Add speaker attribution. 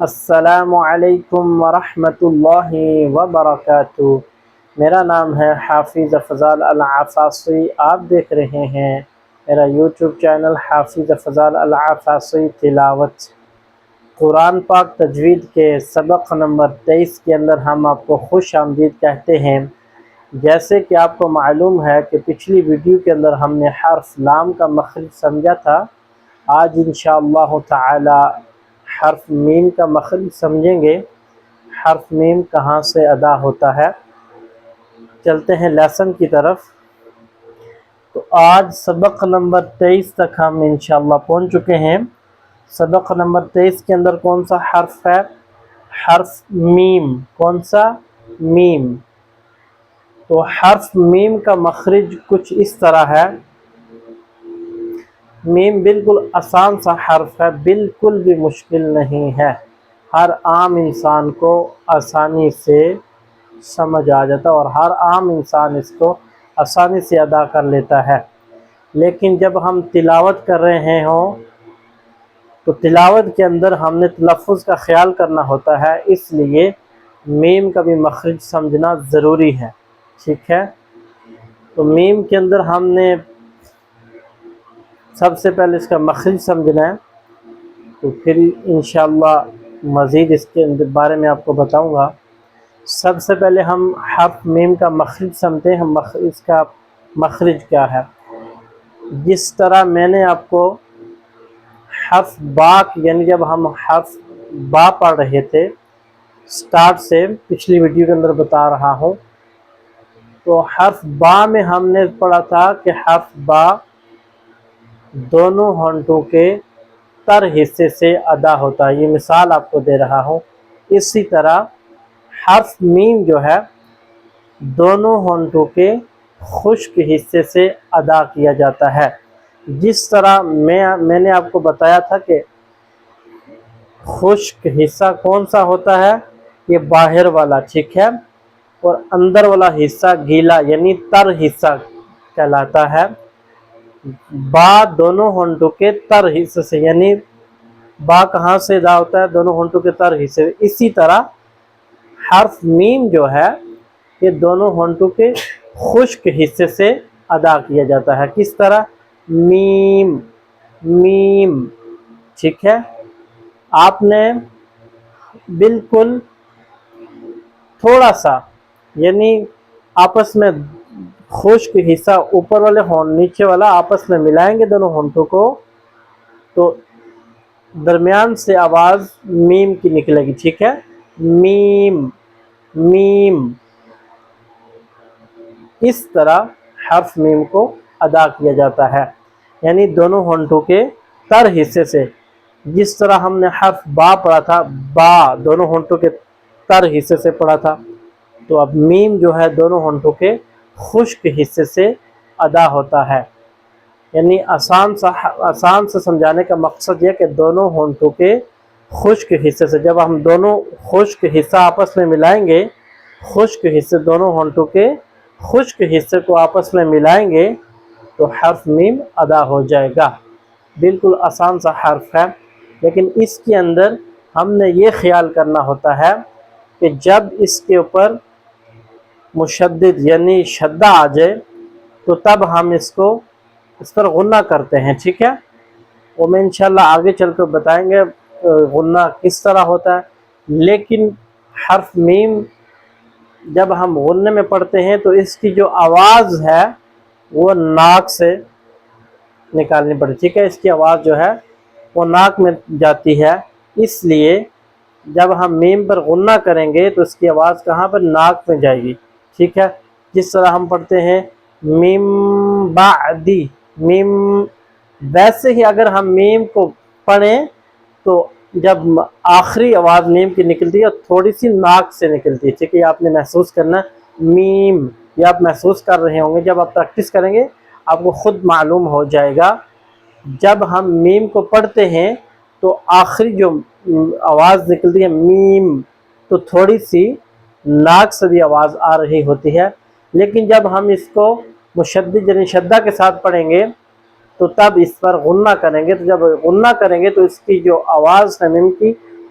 Speaker 1: السلام علیکم ورحمۃ اللہ وبرکاتہ۔ میرا نام ہے حافظ افضال العفاصی۔ آپ دیکھ رہے ہیں میرا یوٹیوب چینل حافظ افضال العفاصی تلاوت۔ قرآن پاک تجوید کے سبق نمبر 23 کے اندر ہم آپ کو خوش آمدید کہتے ہیں۔ جیسے کہ آپ کو معلوم ہے کہ پچھلی ویڈیو کے اندر ہم نے حرف لام کا مخرج سمجھا تھا۔ آج انشاءاللہ تعالی حرف میم کا مخرج سمجھیں گے، حرف میم کہاں سے ادا ہوتا ہے۔ چلتے ہیں لیسن کی طرف۔ تو آج سبق نمبر 23 تک ہم انشاءاللہ پہنچ چکے ہیں۔ سبق نمبر 23 کے اندر کون سا حرف ہے؟ حرف میم۔ کون سا؟ میم۔ تو حرف میم کا مخرج کچھ اس طرح ہے۔ میم بالکل آسان سا حرف ہے، بالکل بھی مشکل نہیں ہے، ہر عام انسان کو آسانی سے سمجھ آ جاتا ہے اور ہر عام انسان اس کو آسانی سے ادا کر لیتا ہے۔ لیکن جب ہم تلاوت کر رہے ہوں تو تلاوت کے اندر ہم نے تلفظ کا خیال کرنا ہوتا ہے، اس لیے میم کا بھی مخرج سمجھنا ضروری ہے۔ ٹھیک ہے؟ تو میم کے اندر ہم نے سب سے پہلے اس کا مخرج سمجھنا ہے، تو پھر انشاءاللہ مزید اس کے بارے میں آپ کو بتاؤں گا۔ سب سے پہلے ہم حرف میم کا مخرج سمجھتے ہیں۔ اس کا مخرج کیا ہے؟ جس طرح میں نے آپ کو حرف با یعنی جب ہم حرف با پڑھ رہے تھے سٹارٹ سے، پچھلی ویڈیو کے اندر بتا رہا ہوں، تو حرف با میں ہم نے پڑھا تھا کہ حرف با دونوں ہونٹوں کے تر حصے سے ادا ہوتا ہے۔ یہ مثال آپ کو دے رہا ہوں۔ اسی طرح حرف میم جو ہے دونوں ہونٹوں کے خشک حصے سے ادا کیا جاتا ہے۔ جس طرح میں نے آپ کو بتایا تھا کہ خشک حصہ کون سا ہوتا ہے؟ یہ باہر والا، ٹھیک ہے، اور اندر والا حصہ گیلا یعنی تر حصہ کہلاتا ہے۔ با دونوں ہونٹوں کے تر حصے سے، یعنی با کہاں سے ادا ہوتا ہے؟ دونوں ہونٹوں کے تر حصے۔ اسی طرح حرف میم جو ہے یہ دونوں ہونٹوں کے خشک حصے سے ادا کیا جاتا ہے۔ کس طرح؟ میم میم۔ ٹھیک ہے؟ آپ نے بالکل تھوڑا سا یعنی آپس میں خشک حصہ اوپر والے نیچے والا آپس میں ملائیں گے دونوں ہونٹوں کو، تو درمیان سے آواز میم کی نکلے گی۔ ٹھیک ہے؟ میم میم۔ اس طرح حرف میم کو ادا کیا جاتا ہے، یعنی دونوں ہونٹوں کے تر حصے سے۔ جس طرح ہم نے حرف با پڑھا تھا، با دونوں ہونٹوں کے تر حصے سے پڑھا تھا، تو اب میم جو ہے دونوں ہونٹوں کے خشک حصے سے ادا ہوتا ہے۔ یعنی آسان سے سمجھانے کا مقصد یہ کہ دونوں ہونٹوں کے خشک حصے سے، جب ہم دونوں خشک حصہ آپس میں ملائیں گے، خشک حصے دونوں ہونٹوں کے خشک حصے کو آپس میں ملائیں گے تو حرف میم ادا ہو جائے گا۔ بالکل آسان سا حرف ہے، لیکن اس کے اندر ہم نے یہ خیال کرنا ہوتا ہے کہ جب اس کے اوپر مشدد یعنی شدہ آ جائے تو تب ہم اس پر غنہ کرتے ہیں۔ ٹھیک ہے؟ وہ میں انشاءاللہ آگے چل کر بتائیں گے غنہ کس طرح ہوتا ہے۔ لیکن حرف میم جب ہم غنے میں پڑھتے ہیں تو اس کی جو آواز ہے وہ ناک سے نکالنی پڑتی ہے۔ ٹھیک ہے؟ اس کی آواز جو ہے وہ ناک میں جاتی ہے، اس لیے جب ہم میم پر غنہ کریں گے تو اس کی آواز کہاں پر؟ ناک میں جائے گی۔ ٹھیک ہے؟ جس طرح ہم پڑھتے ہیں میم بعدی، میم، ویسے ہی اگر ہم میم کو پڑھیں تو جب آخری آواز میم کی نکلتی ہے تھوڑی سی ناک سے نکلتی ہے۔ ٹھیک ہے؟ یہ آپ نے محسوس کرنا ہے، میم، یہ آپ محسوس کر رہے ہوں گے، جب آپ پریکٹس کریں گے آپ کو خود معلوم ہو جائے گا۔ جب ہم میم کو پڑھتے ہیں تو آخری جو آواز نکلتی ہے میم، تو تھوڑی سی ناک سے بھی آواز آ رہی ہوتی ہے۔ لیکن جب ہم اس کو مشدد یعنی شدہ کے ساتھ پڑھیں گے تو تب اس پر غنہ کریں گے، تو جب غنہ کریں گے تو اس کی جو آواز ہے میم کی